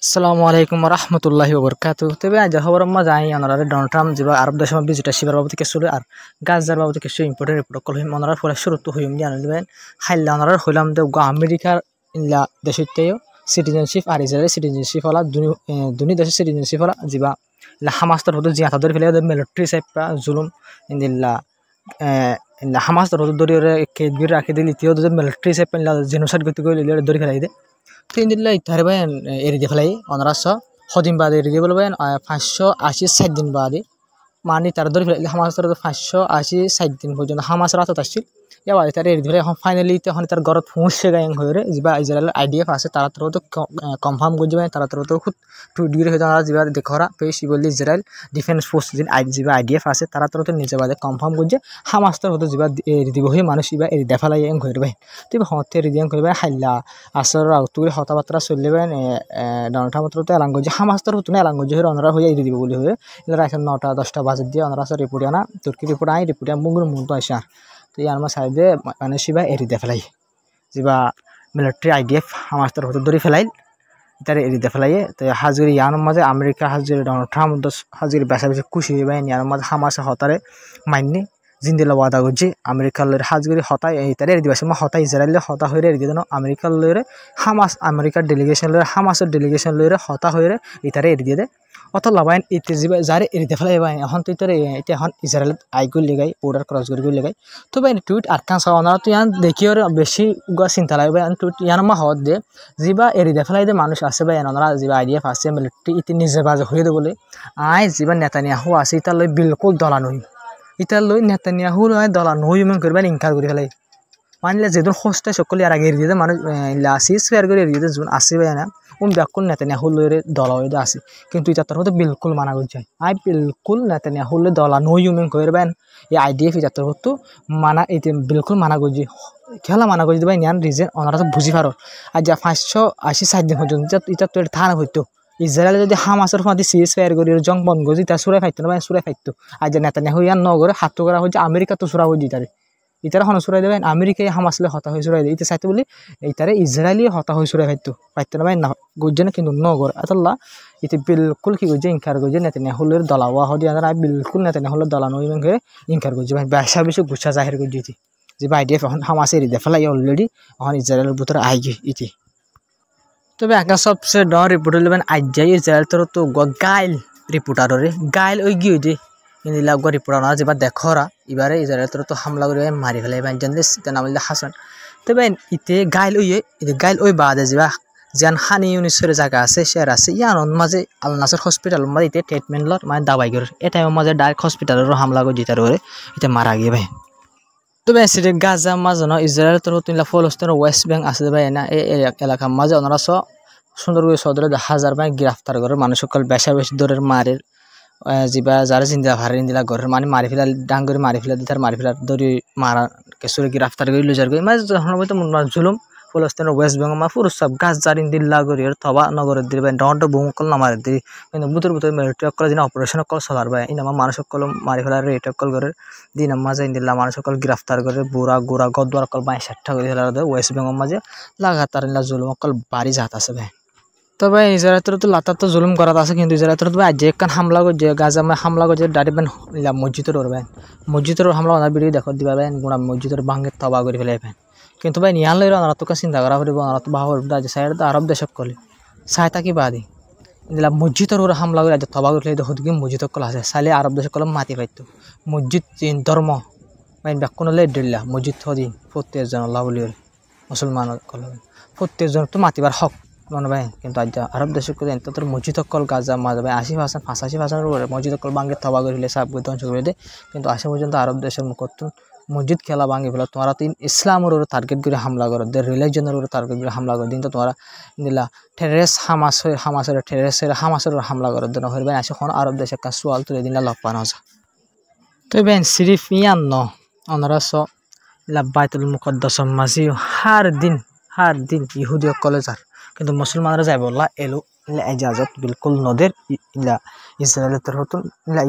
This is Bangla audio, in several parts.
আসসালামু আলাইকুম রহমতুল্লাহি ওবরকাতুহ। তবে আজ খবর যাই অনারে ডোনাল্ড ট্রাম্প যে আরব দেশ ভিজিটার শিবার বাবদ কিছু আর গাজার বাবদ কিছু ইম্পর্টেন্ট রিপোর্ট কল হইম অনার ফলে শুরু তো হইম জানেন দেবেন হাইলা অনার হইলাম দে আমেরিকার ইলা দেশতেও সিটিজেনশিপ আর ইসরায়েলের সিটিজেনশিপ হলা দুনি দেশের সিটিজেনশিপ হলা যিবা হামাস্তর হতো যে হাতাদের ফেলে মিলিটারি সাইপা জুলুম ইন্দিল্লা হামাস্তর হতো দরিয়রে কেদবির রাখি দিল ইতিও মিলিটারি সাইপা জেনোসাইড গতি করে দরি ফেলাই দে তিন দিন ইতারে ভাই এরি দিয়ে ফেলাই অনারাস সদিন বাদে এরি দিয়ে বলবেন 580 বাদে মানে তারা ধরে ফেলে হামাস 580 পর্যন্ত হামাস রাতত আসছিল এবার তার এরি ধরে এখন ফাইনালি তখন তার ঘরত পৌঁছে গায়ং হয়ে যা ইসরায়েলের আইডিএফ আছে তারা তো কনফার্ম করে যাবে তারা তো খুব টুইট হয়ে যারা যা দেখরা পেশ বললি ইসরায়েল ডিফেন্স ফোর্স যে আইডিএফ আছে তারা তো নিজে বাদে কনফার্ম করছে হামাস তো হতো যা এরি দিব হয়ে মানুষ ইবা এরি দেখালাই এং হয়ে যাবে তুই হতে এরি দিয়ে করবে হাইলা আসর আউতুরে হতাবার্তা চলবেন ডোনাল্ড ট্রাম্প তো এলান করছে হামাস তো হতো না এলান করছে হয়ে অনরা হয়ে এরি দিব বলে হয়ে এরা এখন 9টা 10টা বাজে দিয়ে অনরা রিপোর্ট আনা তুর্কি রিপোর্ট আই রিপোর্ট মুগুর মুন্তো আসা তো আমার সাইডে মানে সিবা এরি দে ফেলাই যা মিলিটারি আইডিএফ হামাস তো হতো ধরে ফেলাই তার এরি দে ফেলাই তো হাজির ইয়ার মাঝে আমেরিকা হাজির ডোনাল্ড ট্রাম্প হাজির বেসা বেশি খুশি হয়ে ইয়ার মাঝে হামাসে হতারে মাইনি জিন্দিলা ওয়াদা করছি আমেরিকার লয়ের হাজগিরি হতাই তার এরি দিবাস হতা ইসরায়েলের হতা হয়ে এরি দিয়ে আমেরিকার লয়ের হামাস আমেরিকার ডেলিগেশন লয়ের হামাসের ডেলিগেশন লয়ের হতা হয়ে ইতারে এরি দিয়ে দে অত লাভাইন ইতে যা যারে এরি দে ফেলাই এখন তো ইতারে এটা এখন ইসরায়েল আইগুল লেগাই বর্ডার ক্রস করে লেগাই তো ভাই টুইট আটকান চাওয়া তো ইয়ান দেখিও বেশি চিন্তা লাগে টুইট ইয়ান মা হত দে যা এরি দে ফেলাই দে মানুষ আছে ভাই ওনারা যা আইডিএফ আছে মিলিটারি ইতি নিজে বাজে হয়ে দে বলে আই যা নেতানিয়াহু আছে ইতার লই বিলকুল দলা নই ইতার লই নেতানিয়াহু দলা নই মন করবেন ইনকার করে ফেলাই মানলে যেদিন হোস্টে সকলে আর আগে এরি দিয়ে মানুষ আসিস ফেয়ার করে এরি দিয়ে যোন আসি ভাই না ব্যাকুল নেতানিয়াহু লইরে দলা হয়ে আছে কিন্তু ইতার তরফ বিলকুল মানা করছে আই বিলকুল নেতানিয়াহু লই দলা নই মন করবেন এই আইডিএফ ইতার তরফ তো মানা এতে বিলকুল মানা করছি খেলা মানা করছি ভাই নিয়ান রিজন ওনারা তো বুঝি পারো আর যা 580 দিন পর্যন্ত ইতার তো থানা হইতো ইসরায়েল যদি হামাসের ফাঁদি সিএস ফায়ার করি জং বন্ধ করছি তা সুরে ফাইতো না ভাই সুরে ফাইতো আর যে নেতানিয়াহু ইয়ান নগরে হাত করা হয়েছে আমেরিকা তো সুরা হয়ে দিতারে ইতারা হন সুরাই দেবেন আমেরিকায় হামাসলে হতা হয়ে সুরাই দেয় ইতে চাইতে বলি ইতারে ইসরায়েলি হতা হয়ে সুরাই পাইতো না ভাই না গুজে না কিন্তু নগর আতল্লা ইতে বিলকুল কি গুজে ইনকার গুজে নেতানিয়াহুলের দলা ওয়া হদি আনারা বিলকুল নেতানিয়াহুলের দলা নই মন করে ইনকার গুজে ভাই বেশা বেশি গুছা জাহির গুজে ইতি যে ভাই আইডিএফ এখন হামাসে এরি দে ফেলাই অলরেডি এখন ইসরায়েলের ভিতরে আই গে ইতি তবে আগে সবচেয়ে ডর রিপোর্ট হলেন আজ যাই ইসরায়েল তোর তো গাইল রিপোর্টারে গাইল ওই গিয়ে দে ইন্দিলা রিপোর্টার না যেবার দেখরা এবারে ইসরায়েল তোর তো হামলা করে মারি ফেলাই জানলে নাম হাসান তবে ইতে গাইল ওই বাদে যাবা যেন হানি ইউনিসের জায়গা আছে শেয়ার আছে ইয়ার মাঝে আল নাসর হসপিটাল মাঝে ইতে ট্রিটমেন্ট লর মানে দাবাই করে এটা মাঝে ডাইরেক্ট হসপিটালের হামলা করে দিতার করে এটা মারা গিয়ে ভাই তবে সেটা গাজা মাঝে না ইসরায়েল তোর তুইলা ফলস্তিনের ওয়েস্ট ব্যাংক আছে ভাই না এই এলাকার মাঝে ওনারা সুন্দর করে সদরে হাজার ভাই গ্রেফতার করে মানুষ সকল বেশা বেশি দরের মারের যা যারা জিন্দা ভারে ইন্দিলা ঘরের মানে মারি ফেলা ডাং করে মারি ফেলা দিতার মারি ফেলা দরি মারা কেসুরে গ্রেফতার করে লুজার করে মানে জুলুম ফলস্তিনের ওয়েস্ট বেঙ্গল মা পুরো সব গাছ জার ইন্দিল্লা করি থবা নগরের দিবেন ডন্ট ভূমকল নামার দিই কিন্তু বুতর মিলিটারি অকল দিন অপারেশন অকল চলার ভাই ইনামা মানুষ সকল মারি ফেলার রেট অকল করে দিন মাঝে ইন্দিল্লা মানুষ সকল গ্রেফতার করে বুড়া গোড়া গদ্দার অকল 62 করে ফেলার ওয়েস্ট বেঙ্গল মাঝে লাগাতার জুলুম অকল বাড়ি জাত আছে ভাই তবে ইসরায়েল তো লাতার তো জুলুম করা আছে কিন্তু ইসরায়েল তো আজ একখান হামলা করছে গাজা হামলা করছে ডাইরেক্ট মসজিদের ওরবেন মসজিদের হামলা ওনার ভিডিও দেখো দিবেন গুণা মসজিদের ভাঙে তবা করে ফেলাইবেন কিন্তু ভাই নিয়াল লইরা ওনারা তোকে চিন্তা করা হইব ওনারা তো বাহর যে সাইড আরব দেশক কলে সাইতা কি বাদি ইলা মসজিদের ওর হামলা করে তবা করে ফেলাই হদিকে মসজিদ কল আছে সাইলে আরব দেশক কলম মাতি পাইতো মসজিদ ধর্ম মানে ব্যাকুন হলে দিল্লা মসজিদ হদিন প্রত্যেকজন আল্লাহ বলি মুসলমান কল প্রত্যেকজন তো মাতিবার হক মনে ভাই কিন্তু আজ আরব দেশে করে তোর মসজিদ কল গাজা মাঝে ভাই 80% 85% মসজিদ কল ভাঙে তবা করে ফেলে সাপ ধ্বংস করে দেয় কিন্তু আসা পর্যন্ত আরব দেশের মুখত্তন মসজিদ খেলা ভাঙে ফেলা তোমরা তিন ইসলামের ওর টার্গেট করে হামলা করো দের রিলিজনের ওর টার্গেট করে হামলা করো দিন তো তোমরা দিলা টেররিস্ট হামাসের টেররিস্টের হামাসের হামলা করার জন্য হইবে আসে এখন আরব দেশে কাজ সোয়াল তুলে দিন লপানো আছে তো বেন সিরিফ ইয়ান ন ওনারা বাইতুল মুকদ্দাস মাঝি হার দিন ইহুদি কলেজার কিন্তু মুসলমানরা যাই বললা এলো এজাজত বিলকুল নদের ইলা ইসরায়েলের তরফ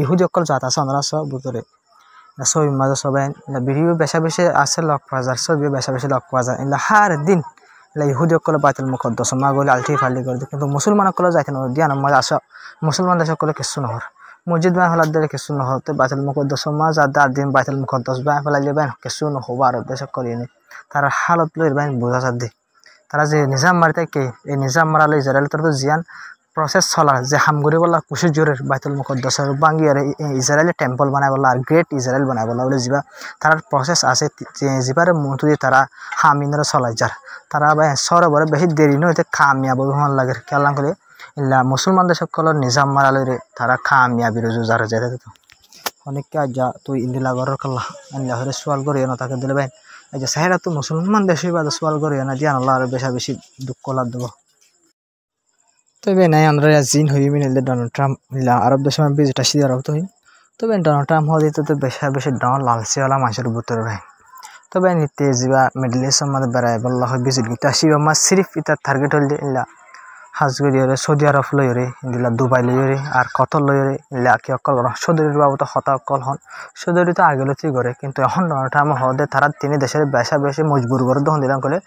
ইহুদি অকল জাত আছে ওনারা ভিতরে ছবি মাঝে সবাই ভিডিও বেশা বেশি আছে লক পাওয়া যায় ছবি বেশা বেশি লক পাওয়া যায় হার দিন ইহুদি সকলে বাইতুল মুকদ্দাস মা গলে আলটি ফালি করে কিন্তু মুসলমান সকলে যাইতে না দিয়া নামাজ আসা মুসলমান দেশ সকলে কিছু নহর মসজিদ বা হলার দিলে কিছু নহতে বাইতুল মুকদ্দাস মা যা দার দিন বাইতুল মুকদ্দাস বা ফেলাইলে বাই কিছু নহব আর দেশ সকলে নি তার হালত লই বাই বোঝা সাদি তারা যে নিজাম মারিতে কে এই নিজাম মারালে ইসরায়েল তোর তো জিয়ান প্রসেস চলা যে হামগুড়ি বলা কুশি জোরের বাইতুল মুকদ্দাসের বাঙ্গি আর ইসরায়েলি টেম্পল বানাই বলা আর গ্রেট ইসরায়েল বানাই বলা বলে যা তার প্রসেস আছে যেবারে মতো দিয়ে তারা হামিনরা চলাই যার তারা বা সরে বড় বেশি দেরি নইতে কামিয়াব হন লাগে কেলাম করে ইল্লা মুসলমান দেশ সকলের নিজাম মারালে রে তারা কামিয়াবি রোজ যারা যেতে তো অনেককে যা তুই ইন্দিলা গরের কাল্লা আল্লাহ হরে সোয়াল করি না তাকে দিলে ভাই এই যে সাহেরা তো মুসলমান দেশে বা সোয়াল করি না দিয়া আল্লাহ আর বেশা বেশি দুঃখ লাভ দেবো তবে নাই আমরা জিন হই মিলে ডোনাল্ড ট্রাম্প আরব দেশে যেটা সিদার হতো তবে ডোনাল্ড ট্রাম্প হয়ে তো বেশা বেশি ডন লালচিওয়ালা মানুষের ভিতরে ভাই তবে নিতে যা মিডল ইস্টের মধ্যে বেড়ায় বললা হয় বিজিট গীতা শিবা মাস সিরিফ ইতার টার্গেট হল ইল্লা হাজগরি সৌদি আরব লইরে ইন্দিলা দুবাই লইরে আর কতর লইরে ইল্লা কি অকল সৌদির বাবু তো হতা অকল হন সৌদি তো আগে লতি করে কিন্তু এখন ডোনাল্ড ট্রাম্প হদে তারা তিনি দেশের বেশা বেশি মজবুর করে দহন দিলাম করে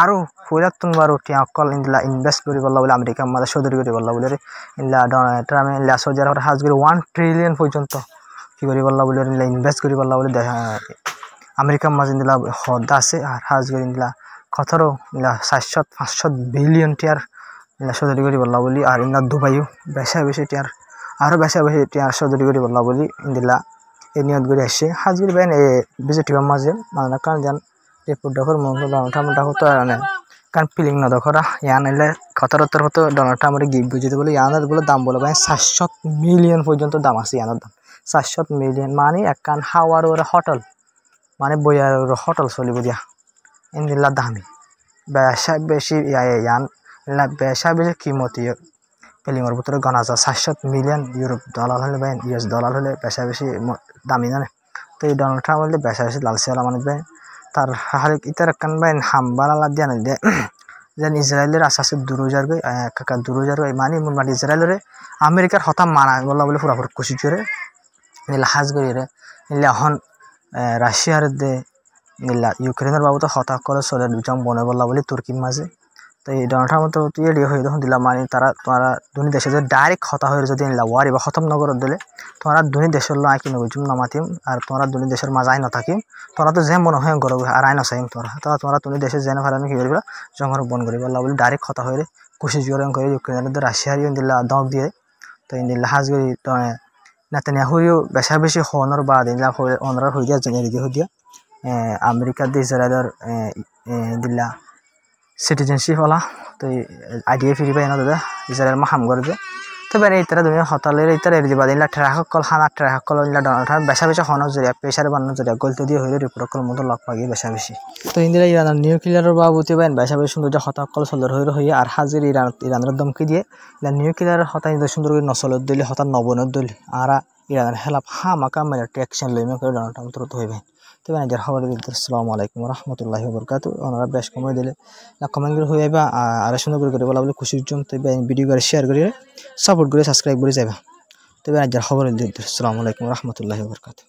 আরো ফুরাতুন বারো টিয়া অকল ইন্দিলা ইনভেস্ট করি বললা বলে আমেরিকা মাঝে সৌদি করি বললা বলে ইল্লা ডোনাল্ড ট্রাম্প ইল্লা সৌদি আরব হাজগরি 1 ট্রিলিয়ন পর্যন্ত কি করি বললা বলে ইল্লা ইনভেস্ট করি বললা বলে আমেরিকার মাঝে ইন্দিলা হদ আছে আর হাজগরি ইন্দিলা কতরও ইল্লা 700-500 বিলিয়ন টিয়ার ইল্লা সৌদি করি বললা বলি আর ইন্দিলা দুবাইও বেশা বেশি টিয়ার আরো বেশা বেশি টিয়ার সৌদি করি বললা বলি ইন্দিলা এই নিয়ত করে আসছে হাজগরি বেন এ বিজেটির মাঝে মানে কারণ জান রিপোর্ট দেখর মনে ডোনাল্ড ট্রাম্প তো মানে কারণ ফিলিং না দেখরা ইয়ান এলে কতরত্তর হতো ডোনাল্ড ট্রাম্পের গিফট বুঝিতে বলে ইয়ানের বলে দাম বলে ভাই 700 মিলিয়ন পর্যন্ত দাম আছে ইয়ানের দাম 700 মিলিয়ন মানে একখান হাওয়ার ওর হোটেল মানে বইয়ার হোটেল চলিব দিয়া ইন্দিল্লা দামি বেশা বেশি ইয়ান বেশা বেশি কিমতি পেলিংর ভিতরে গনা যা 700 মিলিয়ন ইউরোপ ডলার হলে বা ইউএস ডলার হলে বেশা বেশি দামি জানে তো এই ডোনাল্ড ট্রাম্প হলে বেশা বেশি লালচিওয়ালা মানে ভাই তার হারিক ইতার একখান ভাই হামবালা দিয়া নাই দে যেন ইসরায়েলের আশাসে দূর যাবে কাকা দূর যাবে মানে মানে ইসরায়েলের আমেরিকার হতা মানা বলা বলে পুরাপুরি খুশি করে নীলা হাজ গড়িয়ে নীলা এখন রাশিয়ার দে নীলা ইউক্রেনের বাবদ হতা করে চলে দুজন বনে বলা বলে তুর্কির মাঝে তো এই ডোনাল্ড ট্রাম্প তো তুই হয়ে তখন দিলা মানে তারা তোমরা দুনি দেশে যে ডাইরেক্ট হতা হয়ে যদি নিলা ওয়ারি বা খতম নগর দিলে তোমরা দুনি দেশের লো আঁকি নবজুম নামাতিম আর তোমরা দুনি দেশের মাঝে আই নথাকিম তোমরা তো যে মনে হয় গরব আর আই নচাইম তোমরা তুমি দেশে যেন ভালো কি করবা জঙ্গল বন করি বলা বলে ডাইরেক্ট হতা হয়ে কুশি জোর করে ইউক্রেনের রাশিয়ার দিলা দক দিয়ে তো ইন্দিল্লা হাজ গড়ি তো নেতানিয়াহুরিও বেশা বেশি হনর বা দিলা অনরার হয়ে দিয়া জেনে রেডি হয়ে দিয়া আমেরিকার দিয়ে ইসরায়েলের দিলা সিটিজেনশিপ হলা তো আইডিয়া ফিরি পাই না দাদা ইসরায়েল মা হাম করবে তো বেড়ে ইতারা দুনিয়া হতালের ইতারা এর দিবা দিলা ট্রাক কল হানা ট্রাক কল ইলা ডোনাল্ড ট্রাম্প বেশা বেশি হনর জরিয়া প্রেসার বানানোর জরিয়া গলতে দিয়ে হইলে রিপোর্ট কল মতো লক পাগিয়ে বেশা বেশি তো ইন্দিরা ইরানের নিউক্লিয়ারের বাবুতে বাইন বেশা বেশি সুন্দর যে হতা কল সলর হয়ে আর হাজির ইরানের দমকি দিয়ে ইলা নিউক্লিয়ারের হতা সুন্দর করে নসলত দিলে হতা নবনত দিলে আর ইরানের হেলাপ হামাকা মেলে ট্যাকশন লইমে করে ডোনাল্ড ট্রাম্প তুরত হইবে তো যার খবর আসসালামু আলাইকুম রহমতুল্লাহি ওবরকাতু ওনারা বেশ কমে দিলে কমেন্ট করে হয়ে যাবা আর সুন্দর করে বলা বলে খুশির জন্য তো ভিডিও করে শেয়ার করে সাপোর্ট করে সাবস্ক্রাইব করে যাবা তো যার খবর আসসালামু আলাইকুম রহমতুল্লাহি ওবরকাতু।